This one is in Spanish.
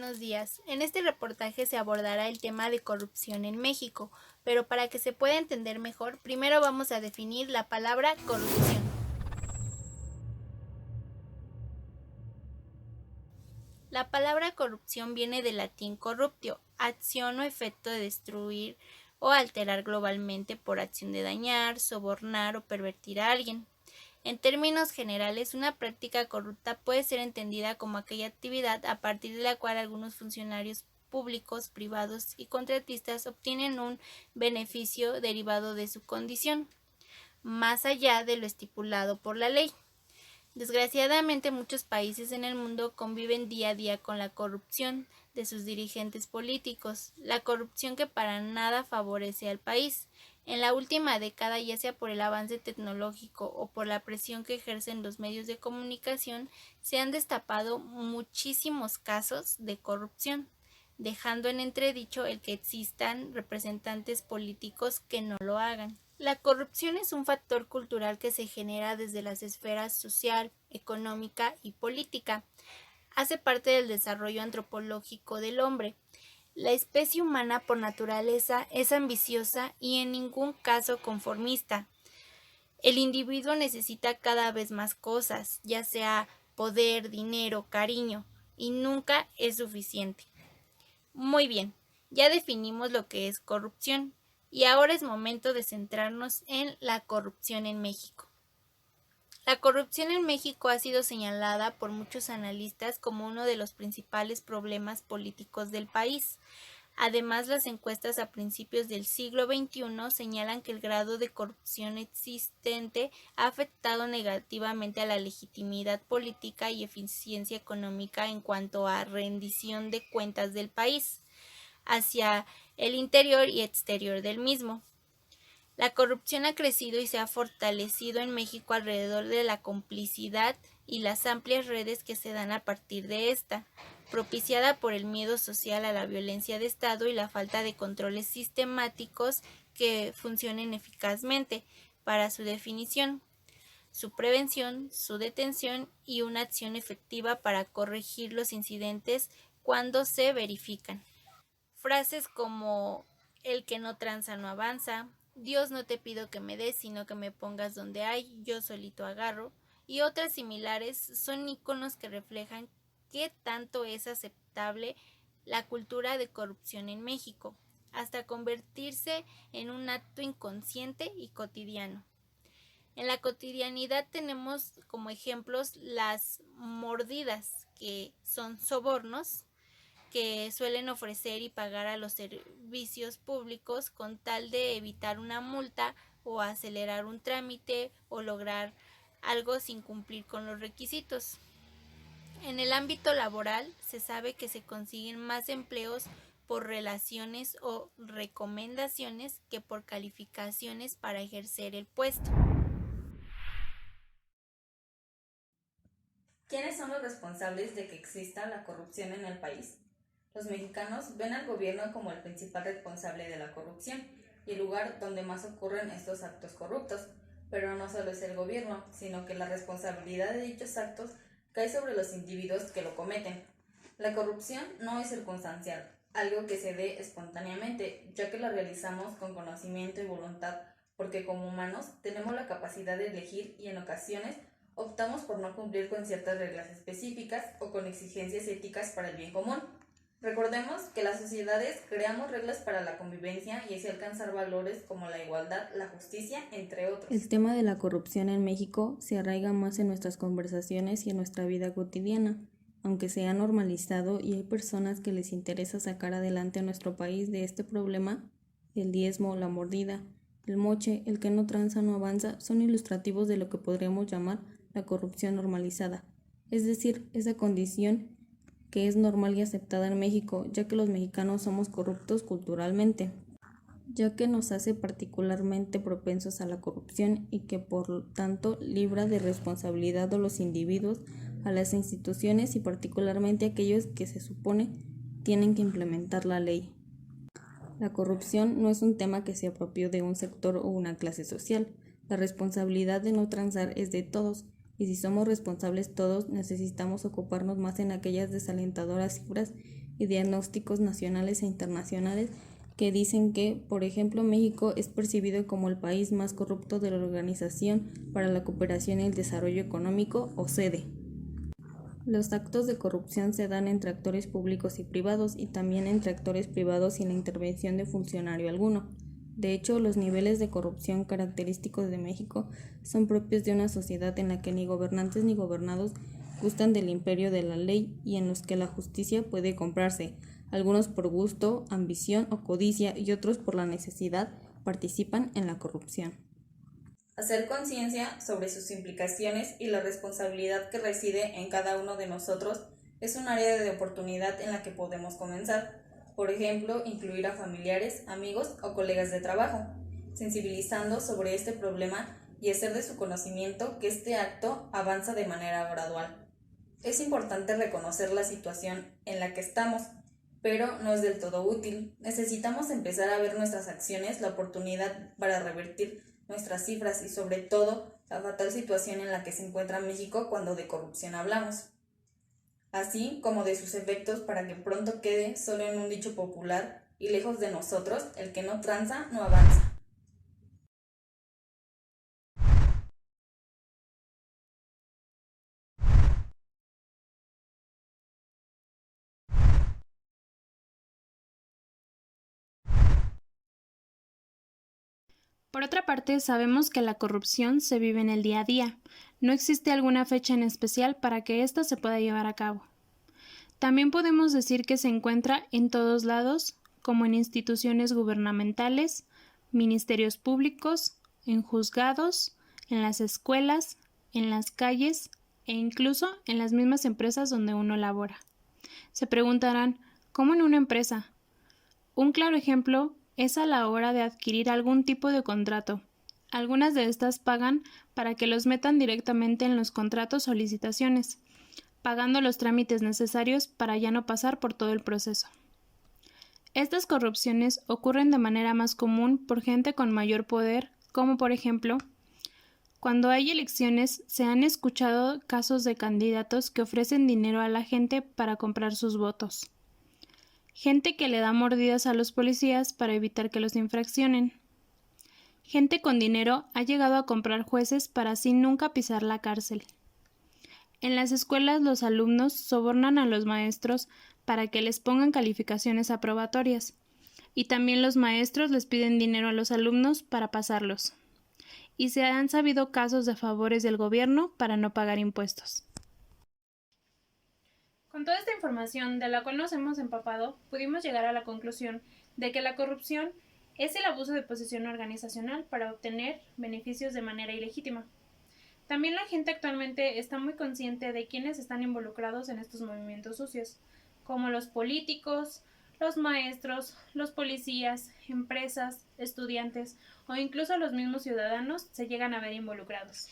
buenos días. En este reportaje se abordará el tema de corrupción en México, pero para que se pueda entender mejor, primero vamos a definir la palabra corrupción. La palabra corrupción viene del latín corruptio, acción o efecto de destruir o alterar globalmente por acción de dañar, sobornar o pervertir a alguien. En términos generales, una práctica corrupta puede ser entendida como aquella actividad a partir de la cual algunos funcionarios públicos, privados y contratistas obtienen un beneficio derivado de su condición, más allá de lo estipulado por la ley. Desgraciadamente, muchos países en el mundo conviven día a día con la corrupción de sus dirigentes políticos, la corrupción que para nada favorece al país. En la última década, ya sea por el avance tecnológico o por la presión que ejercen los medios de comunicación, se han destapado muchísimos casos de corrupción, dejando en entredicho el que existan representantes políticos que no lo hagan. La corrupción es un factor cultural que se genera desde las esferas social, económica y política. Hace parte del desarrollo antropológico del hombre. La especie humana por naturaleza es ambiciosa y en ningún caso conformista. El individuo necesita cada vez más cosas, ya sea poder, dinero, cariño, y nunca es suficiente. Muy bien, ya definimos lo que es corrupción y ahora es momento de centrarnos en la corrupción en México. La corrupción en México ha sido señalada por muchos analistas como uno de los principales problemas políticos del país. Además, las encuestas a principios del siglo XXI señalan que el grado de corrupción existente ha afectado negativamente a la legitimidad política y eficiencia económica en cuanto a rendición de cuentas del país hacia el interior y exterior del mismo. La corrupción ha crecido y se ha fortalecido en México alrededor de la complicidad y las amplias redes que se dan a partir de esta, propiciada por el miedo social a la violencia de Estado y la falta de controles sistemáticos que funcionen eficazmente para su definición, su prevención, su detención y una acción efectiva para corregir los incidentes cuando se verifican. Frases como el que no tranza no avanza, Dios no te pido que me des, sino que me pongas donde hay, yo solito agarro, y otras similares son iconos que reflejan qué tanto es aceptable la cultura de corrupción en México, hasta convertirse en un acto inconsciente y cotidiano. En la cotidianidad tenemos como ejemplos las mordidas, que son sobornos, que suelen ofrecer y pagar a los servicios públicos con tal de evitar una multa o acelerar un trámite o lograr algo sin cumplir con los requisitos. En el ámbito laboral se sabe que se consiguen más empleos por relaciones o recomendaciones que por calificaciones para ejercer el puesto. ¿Quiénes son los responsables de que exista la corrupción en el país? Los mexicanos ven al gobierno como el principal responsable de la corrupción y el lugar donde más ocurren estos actos corruptos, pero no solo es el gobierno, sino que la responsabilidad de dichos actos cae sobre los individuos que lo cometen. La corrupción no es circunstancial, algo que se dé espontáneamente, ya que la realizamos con conocimiento y voluntad, porque como humanos tenemos la capacidad de elegir y en ocasiones optamos por no cumplir con ciertas reglas específicas o con exigencias éticas para el bien común. Recordemos que las sociedades creamos reglas para la convivencia y así alcanzar valores como la igualdad, la justicia, entre otros. El tema de la corrupción en México se arraiga más en nuestras conversaciones y en nuestra vida cotidiana, aunque se ha normalizado y hay personas que les interesa sacar adelante a nuestro país de este problema. El diezmo, la mordida, el moche, el que no tranza no avanza son ilustrativos de lo que podríamos llamar la corrupción normalizada, es decir, esa condición que es normal y aceptada en México, ya que los mexicanos somos corruptos culturalmente, ya que nos hace particularmente propensos a la corrupción y que por lo tanto libra de responsabilidad a los individuos, a las instituciones y particularmente a aquellos que se supone tienen que implementar la ley. La corrupción no es un tema que se apropió de un sector o una clase social. La responsabilidad de no transar es de todos, y si somos responsables todos, necesitamos ocuparnos más en aquellas desalentadoras cifras y diagnósticos nacionales e internacionales que dicen que, por ejemplo, México es percibido como el país más corrupto de la Organización para la Cooperación y el Desarrollo Económico, OCDE. Los actos de corrupción se dan entre actores públicos y privados y también entre actores privados sin la intervención de funcionario alguno. De hecho, los niveles de corrupción característicos de México son propios de una sociedad en la que ni gobernantes ni gobernados gustan del imperio de la ley y en los que la justicia puede comprarse. Algunos por gusto, ambición o codicia y otros por la necesidad participan en la corrupción. Hacer conciencia sobre sus implicaciones y la responsabilidad que reside en cada uno de nosotros es un área de oportunidad en la que podemos comenzar. Por ejemplo, incluir a familiares, amigos o colegas de trabajo, sensibilizando sobre este problema y hacer de su conocimiento que este acto avanza de manera gradual. Es importante reconocer la situación en la que estamos, pero no es del todo útil. Necesitamos empezar a ver nuestras acciones, la oportunidad para revertir nuestras cifras y sobre todo la fatal situación en la que se encuentra México cuando de corrupción hablamos, así como de sus efectos para que pronto quede solo en un dicho popular y lejos de nosotros, el que no tranza no avanza. Por otra parte, sabemos que la corrupción se vive en el día a día. No existe alguna fecha en especial para que ésta se pueda llevar a cabo. También podemos decir que se encuentra en todos lados, como en instituciones gubernamentales, ministerios públicos, en juzgados, en las escuelas, en las calles e incluso en las mismas empresas donde uno labora. Se preguntarán, ¿cómo en una empresa? Un claro ejemplo es a la hora de adquirir algún tipo de contrato. Algunas de estas pagan para que los metan directamente en los contratos o licitaciones, pagando los trámites necesarios para ya no pasar por todo el proceso. Estas corrupciones ocurren de manera más común por gente con mayor poder, como por ejemplo, cuando hay elecciones se han escuchado casos de candidatos que ofrecen dinero a la gente para comprar sus votos. Gente que le da mordidas a los policías para evitar que los infraccionen. Gente con dinero ha llegado a comprar jueces para así nunca pisar la cárcel. En las escuelas los alumnos sobornan a los maestros para que les pongan calificaciones aprobatorias, y también los maestros les piden dinero a los alumnos para pasarlos. Y se han sabido casos de favores del gobierno para no pagar impuestos. Con toda esta información de la cual nos hemos empapado, pudimos llegar a la conclusión de que la corrupción es el abuso de posición organizacional para obtener beneficios de manera ilegítima. También la gente actualmente está muy consciente de quiénes están involucrados en estos movimientos sucios, como los políticos, los maestros, los policías, empresas, estudiantes o incluso los mismos ciudadanos se llegan a ver involucrados.